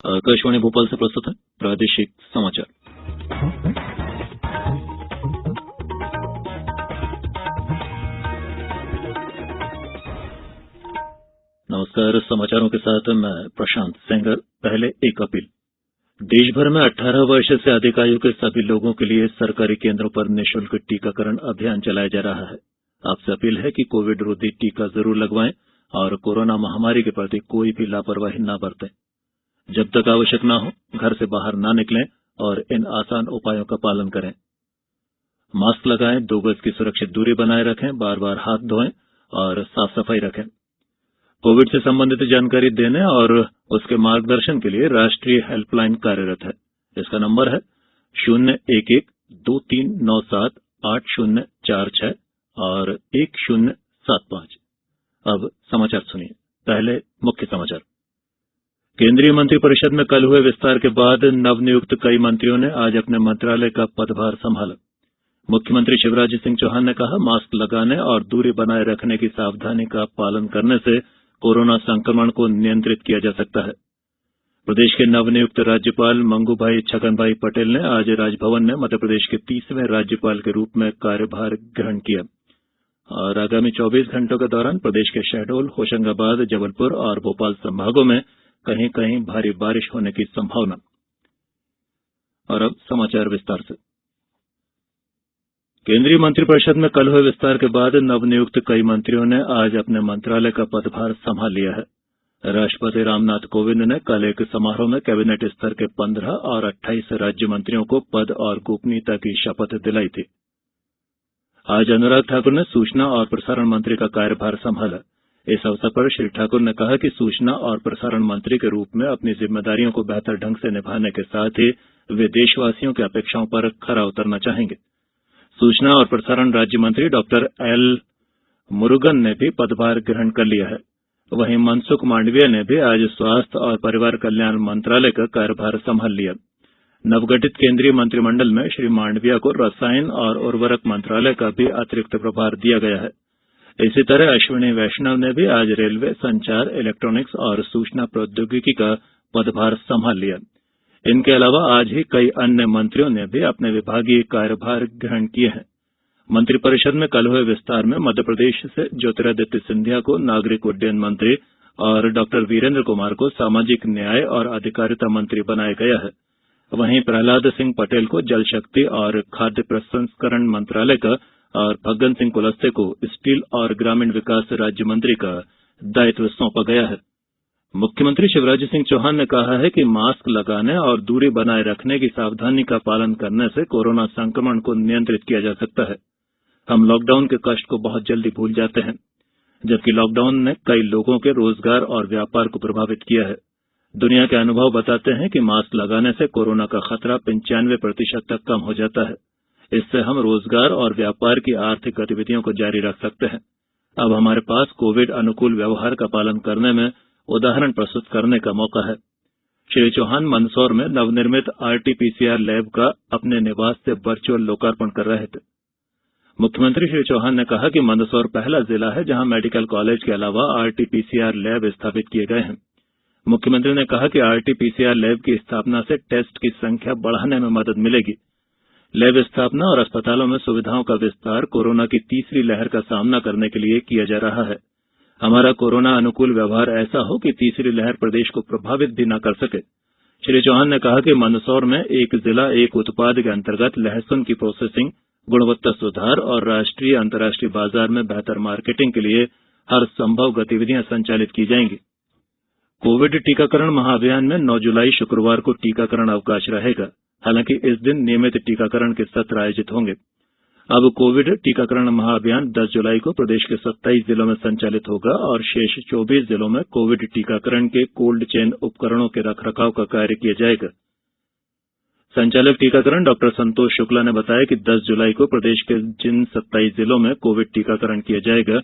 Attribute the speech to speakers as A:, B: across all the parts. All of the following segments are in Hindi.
A: आकाशवाणी भोपाल से प्रस्तुत है प्रादेशिक समाचार। नमस्कार, समाचारों के साथ मैं प्रशांत सेंगर। पहले एक अपील। देश भर में 18 वर्ष से अधिक आयु के सभी लोगों के लिए सरकारी केंद्रों पर निःशुल्क टीकाकरण अभियान चलाया जा रहा है। आपसे अपील है कि कोविड रोधी टीका जरूर लगवाएं और कोरोना महामारी के प्रति कोई भी लापरवाही न बरतें। जब तक आवश्यक न हो घर से बाहर न निकलें और इन आसान उपायों का पालन करें। मास्क लगाएं, 2 गज की सुरक्षित दूरी बनाए रखें, बार बार हाथ धोएं और साफ सफाई रखें। कोविड से संबंधित जानकारी देने और उसके मार्गदर्शन के लिए राष्ट्रीय हेल्पलाइन कार्यरत है। इसका नंबर है 011-2397-8046 और 1075। अब समाचार सुनिए। पहले मुख्य समाचार। केंद्रीय मंत्रिपरिषद में कल हुए विस्तार के बाद नवनियुक्त कई मंत्रियों ने आज अपने मंत्रालय का पदभार संभाला। मुख्यमंत्री शिवराज सिंह चौहान ने कहा, मास्क लगाने और दूरी बनाए रखने की सावधानी का पालन करने से कोरोना संक्रमण को नियंत्रित किया जा सकता है। प्रदेश के नवनियुक्त राज्यपाल मंगूभाई छगनभाई पटेल ने आज राजभवन में मध्यप्रदेश के 30वें राज्यपाल के रूप में कार्यभार ग्रहण किया और आगामी 24 घंटों के दौरान प्रदेश के शहडोल, होशंगाबाद, जबलपुर और भोपाल संभागों में कहीं कहीं भारी बारिश होने की संभावना। और अब समाचार विस्तार से। केंद्रीय मंत्रिपरिषद में कल हुए विस्तार के बाद नवनियुक्त कई मंत्रियों ने आज अपने मंत्रालय का पदभार संभाल लिया है। राष्ट्रपति रामनाथ कोविंद ने कल एक समारोह में कैबिनेट स्तर के 15 और 28 राज्य मंत्रियों को पद और गोपनीयता की शपथ दिलाई थी। आज अनुराग ठाकुर ने सूचना और प्रसारण मंत्री का कार्यभार संभाला। इस अवसर पर श्री ठाकुर ने कहा कि सूचना और प्रसारण मंत्री के रूप में अपनी जिम्मेदारियों को बेहतर ढंग से निभाने के साथ ही वे देशवासियों की अपेक्षाओं पर खरा उतरना चाहेंगे। सूचना और प्रसारण राज्य मंत्री डॉक्टर एल मुरुगन ने भी पदभार ग्रहण कर लिया है। वहीं मनसुख मांडविया ने भी आज स्वास्थ्य और परिवार कल्याण मंत्रालय का कार्यभार संभाल लिया। नवगठित केंद्रीय मंत्रिमंडल में श्री मांडविया को रसायन और उर्वरक मंत्रालय का भी अतिरिक्त प्रभार दिया गया है। इसी तरह अश्विनी वैष्णव ने भी आज रेलवे, संचार, इलेक्ट्रॉनिक्स और सूचना प्रौद्योगिकी का पदभार संभाल लिया। इनके अलावा आज ही कई अन्य मंत्रियों ने भी अपने विभागीय कार्यभार ग्रहण किए हैं। मंत्रिपरिषद में कल हुए विस्तार में मध्यप्रदेश से ज्योतिरादित्य सिंधिया को नागरिक उड्डयन मंत्री और डॉक्टर वीरेंद्र कुमार को सामाजिक न्याय और अधिकारिता मंत्री बनाया गया है। वहीं प्रहलाद सिंह पटेल को जल शक्ति और खाद्य प्रसंस्करण मंत्रालय का और फग्गन सिंह कुलस्ते को स्टील और ग्रामीण विकास राज्य मंत्री का दायित्व सौंपा गया है। मुख्यमंत्री शिवराज सिंह चौहान ने कहा है कि मास्क लगाने और दूरी बनाए रखने की सावधानी का पालन करने से कोरोना संक्रमण को नियंत्रित किया जा सकता है। हम लॉकडाउन के कष्ट को बहुत जल्दी भूल जाते हैं, जबकि लॉकडाउन ने कई लोगों के रोजगार और व्यापार को प्रभावित किया है। दुनिया के अनुभव बताते हैं कि मास्क लगाने से कोरोना का खतरा 95% तक कम हो जाता है। इससे हम रोजगार और व्यापार की आर्थिक गतिविधियों को जारी रख सकते हैं। अब हमारे पास कोविड अनुकूल व्यवहार का पालन करने में उदाहरण प्रस्तुत करने का मौका है। श्री चौहान मंदसौर में नवनिर्मित आरटीपीसीआर लैब का अपने निवास से वर्चुअल लोकार्पण कर रहे थे। मुख्यमंत्री श्री चौहान ने कहा कि मंदसौर पहला जिला है जहां मेडिकल कॉलेज के अलावा आरटीपीसीआर लैब स्थापित किए गए हैं। मुख्यमंत्री ने कहा कि आरटीपीसीआर लैब की स्थापना से टेस्ट की संख्या बढ़ाने में मदद मिलेगी। लैब स्थापना और अस्पतालों में सुविधाओं का विस्तार कोरोना की तीसरी लहर का सामना करने के लिए किया जा रहा है। हमारा कोरोना अनुकूल व्यवहार ऐसा हो कि तीसरी लहर प्रदेश को प्रभावित भी न कर सके। श्री चौहान ने कहा कि मंदसौर में एक जिला एक उत्पाद के अंतर्गत लहसुन की प्रोसेसिंग, गुणवत्ता सुधार और राष्ट्रीय अंतर्राष्ट्रीय बाजार में बेहतर मार्केटिंग के लिए हर संभव गतिविधियां संचालित की जाएंगी। कोविड टीकाकरण महाअभियान में 9 जुलाई शुक्रवार को टीकाकरण अवकाश रहेगा। हालांकि इस दिन नियमित टीकाकरण के सत्र आयोजित होंगे। अब कोविड टीकाकरण महाअभियान 10 जुलाई को प्रदेश के 27 जिलों में संचालित होगा और शेष 24 जिलों में कोविड टीकाकरण के कोल्ड चेन उपकरणों के रखरखाव का कार्य किया जाएगा। संचालक टीकाकरण डॉक्टर संतोष शुक्ला ने बताया कि 10 जुलाई को प्रदेश के जिन 27 जिलों में कोविड टीकाकरण किया जाएगा,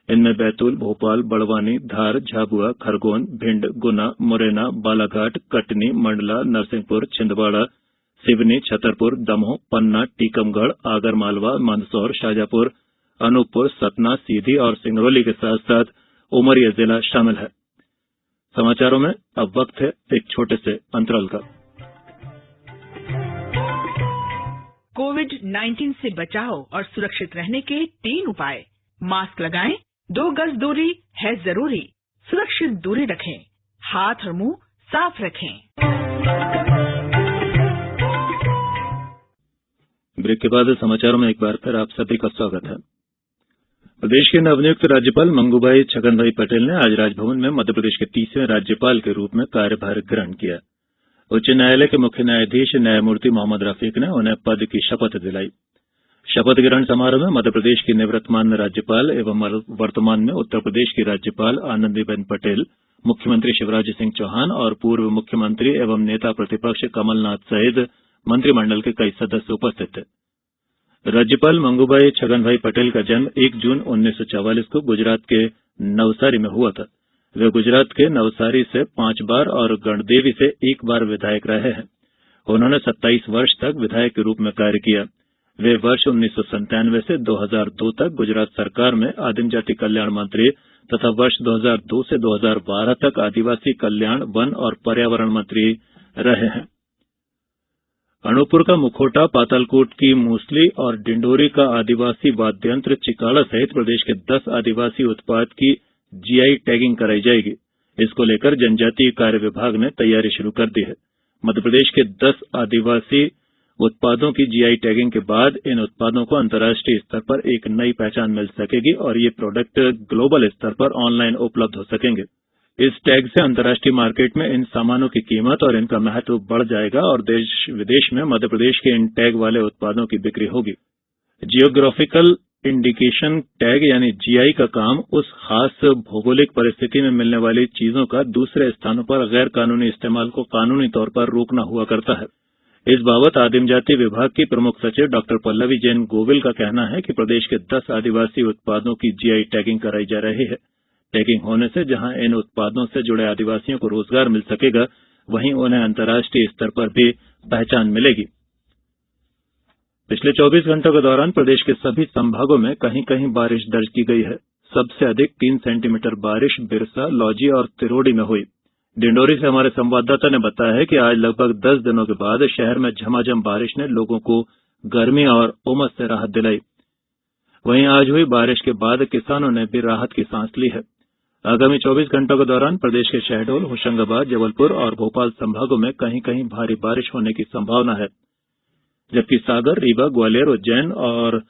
A: इनमें बैतूल, भोपाल, बड़वानी, धार, झाबुआ, खरगोन, भिंड, गुना, मुरैना, बालाघाट, कटनी, मंडला, नरसिंहपुर, छिंदवाड़ा, सिवनी, छतरपुर, दमोह, पन्ना, टीकमगढ़, आगरमालवा, मंदसौर, शाजापुर, अनूपपुर, सतना, सीधी और सिंगरौली के साथ साथ उमरिया जिला शामिल है। समाचारों में अब वक्त है एक छोटे से अंतराल का।
B: कोविड-19 से बचाव और सुरक्षित रहने के 3 उपाय। मास्क लगाएं, 2 गज दूरी है जरूरी, सुरक्षित दूरी रखें, हाथ और मुंह साफ रखें।
A: ब्रेक के बाद समाचारों में एक बार फिर आप सभी का स्वागत है। प्रदेश के नवनियुक्त राज्यपाल मंगूभाई छगनभाई पटेल ने आज राजभवन में मध्यप्रदेश के 30वें राज्यपाल के रूप में कार्यभार ग्रहण किया। उच्च न्यायालय के मुख्य न्यायाधीश न्यायमूर्ति मोहम्मद रफीक ने उन्हें पद की शपथ दिलाई। शपथ ग्रहण समारोह में मध्यप्रदेश की निवृत्तमान राज्यपाल एवं वर्तमान में उत्तर प्रदेश की राज्यपाल आनंदीबेन पटेल, मुख्यमंत्री शिवराज सिंह चौहान और पूर्व मुख्यमंत्री एवं नेता प्रतिपक्ष कमलनाथ सहित मंत्रिमंडल के कई सदस्य उपस्थित थे। राज्यपाल मंगूभाई छगनभाई पटेल का जन्म 1 जून 1944 को गुजरात के नवसारी में हुआ था। वे गुजरात के नवसारी से 5 बार और गणदेवी से 1 बार विधायक रहे हैं। उन्होंने 27 वर्ष तक विधायक के रूप में कार्य किया। वे वर्ष 1997 से 2002 तक गुजरात सरकार में आदिम जाति कल्याण मंत्री तथा वर्ष 2002 से 2012 तक आदिवासी कल्याण, वन और पर्यावरण मंत्री रहे हैं। अनूपपुर का मुखोटा, पातालकोट की मूसली और डिंडोरी का आदिवासी वाद्ययंत्र चिकाड़ा सहित प्रदेश के 10 आदिवासी उत्पाद की जीआई टैगिंग कराई जाएगी। इसको लेकर जनजातीय कार्य विभाग ने तैयारी शुरू कर दी है। मध्यप्रदेश के 10 आदिवासी उत्पादों की जीआई टैगिंग के बाद इन उत्पादों को अंतर्राष्ट्रीय स्तर पर एक नई पहचान मिल सकेगी और ये प्रोडक्ट ग्लोबल स्तर पर ऑनलाइन उपलब्ध हो सकेंगे। इस टैग से अंतर्राष्ट्रीय मार्केट में इन सामानों की कीमत और इनका महत्व बढ़ जाएगा और देश विदेश में मध्यप्रदेश के इन टैग वाले उत्पादों की बिक्री होगी। जियोग्राफिकल इंडिकेशन टैग यानी जीआई का काम उस खास भौगोलिक परिस्थिति में मिलने वाली चीजों का दूसरे स्थानों पर गैर कानूनी इस्तेमाल को कानूनी तौर पर रोकना हुआ करता है। इस बाबत आदिम जाति विभाग की प्रमुख सचिव डॉक्टर पल्लवी जैन गोविल का कहना है कि प्रदेश के 10 आदिवासी उत्पादों की जीआई टैगिंग कराई जा रही है। टैगिंग होने से जहां इन उत्पादों से जुड़े आदिवासियों को रोजगार मिल सकेगा, वहीं उन्हें अंतर्राष्ट्रीय स्तर पर भी पहचान मिलेगी। पिछले 24 घंटों के दौरान प्रदेश के सभी संभागों में कहीं कहीं बारिश दर्ज की गई है। सबसे अधिक 3 सेंटीमीटर बारिश बिरसा, लौजी और तिरोड़ी में हुई। डिंडोरी से हमारे संवाददाता ने बताया है कि आज लगभग 10 दिनों के बाद शहर में झमाझम बारिश ने लोगों को गर्मी और उमस से राहत दिलाई। वहीं आज हुई बारिश के बाद किसानों ने भी राहत की सांस ली है। आगामी 24 घंटों के दौरान प्रदेश के शहडोल, होशंगाबाद, जबलपुर और भोपाल संभागों में कहीं कहीं भारी बारिश होने की संभावना है, जबकि सागर, रीवा, ग्वालियर, उज्जैन और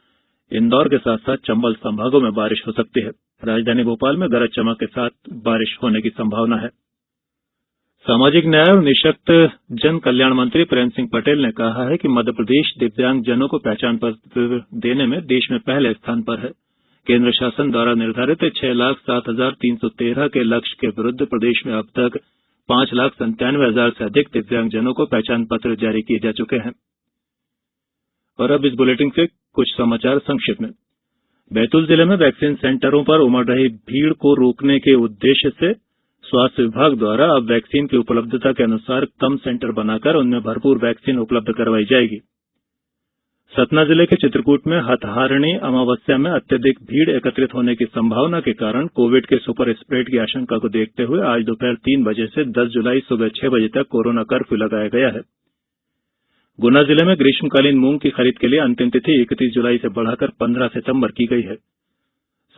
A: इंदौर के साथ साथ चंबल संभागों में बारिश हो सकती है। राजधानी भोपाल में गरज चमक के साथ बारिश होने की संभावना है। सामाजिक न्याय और निःशक्त जन कल्याण मंत्री प्रेम सिंह पटेल ने कहा है कि मध्यप्रदेश दिव्यांग जनों को पहचान पत्र देने में देश में पहले स्थान पर है। केंद्र शासन द्वारा निर्धारित 6,07,313 के लक्ष्य के विरुद्ध प्रदेश में अब तक 5,97,000 से अधिक दिव्यांगजनों को पहचान पत्र जारी किए जा चुके हैं। और अब इस बुलेटिन से कुछ समाचार संक्षिप्त में। बैतूल जिले में वैक्सीन सेंटरों पर उमड़ रही भीड़ को रोकने के उद्देश्य से स्वास्थ्य विभाग द्वारा अब वैक्सीन की उपलब्धता के अनुसार कम सेंटर बनाकर उनमें भरपूर वैक्सीन उपलब्ध करवाई जाएगी। सतना जिले के चित्रकूट में हथहारणी अमावस्या में अत्यधिक भीड़ एकत्रित होने की संभावना के कारण कोविड के सुपर स्प्रेड की आशंका को देखते हुए आज दोपहर 3 बजे से 10 जुलाई सुबह 6 बजे तक कोरोना कर्फ्यू लगाया गया है। गुना जिले में ग्रीष्मकालीन मूंग की खरीद के लिए अंतिम तिथि 31 जुलाई से बढ़ाकर 15 सितंबर की गई है।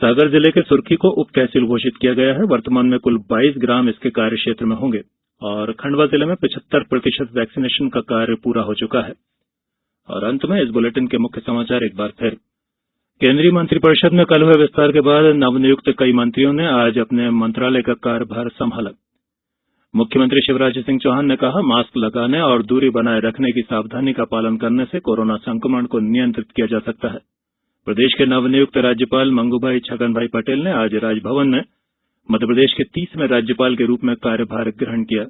A: सागर जिले के सुर्खी को उप तहसील घोषित किया गया है। वर्तमान में कुल 22 ग्राम इसके कार्य क्षेत्र में होंगे और खंडवा जिले में 75% वैक्सीनेशन का कार्य पूरा हो चुका है। और अंत में इस बुलेटिन के मुख्य समाचार एक बार फिर। केंद्रीय मंत्रिपरिषद में कल हुए विस्तार के बाद नवनियुक्त कई मंत्रियों ने आज अपने मंत्रालय का कार्यभार संभाला। मुख्यमंत्री शिवराज सिंह चौहान ने कहा, मास्क लगाने और दूरी बनाए रखने की सावधानी का पालन करने से कोरोना संक्रमण को नियंत्रित किया जा सकता है। प्रदेश के नवनियुक्त राज्यपाल मंगूभाई छगनभाई पटेल ने आज राजभवन में मध्यप्रदेश के 30वें राज्यपाल के रूप में कार्यभार ग्रहण किया।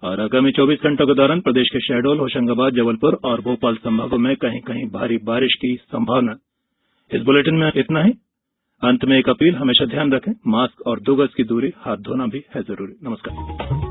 A: और आगामी 24 घंटों के दौरान प्रदेश के शहडोल, होशंगाबाद, जबलपुर और भोपाल संभागों में कहीं कहीं भारी बारिश की संभावना। इस बुलेटिन में इतना ही। अंत में एक अपील, हमेशा ध्यान रखें, मास्क और 2 गज की दूरी, हाथ धोना भी है जरूरी। नमस्कार।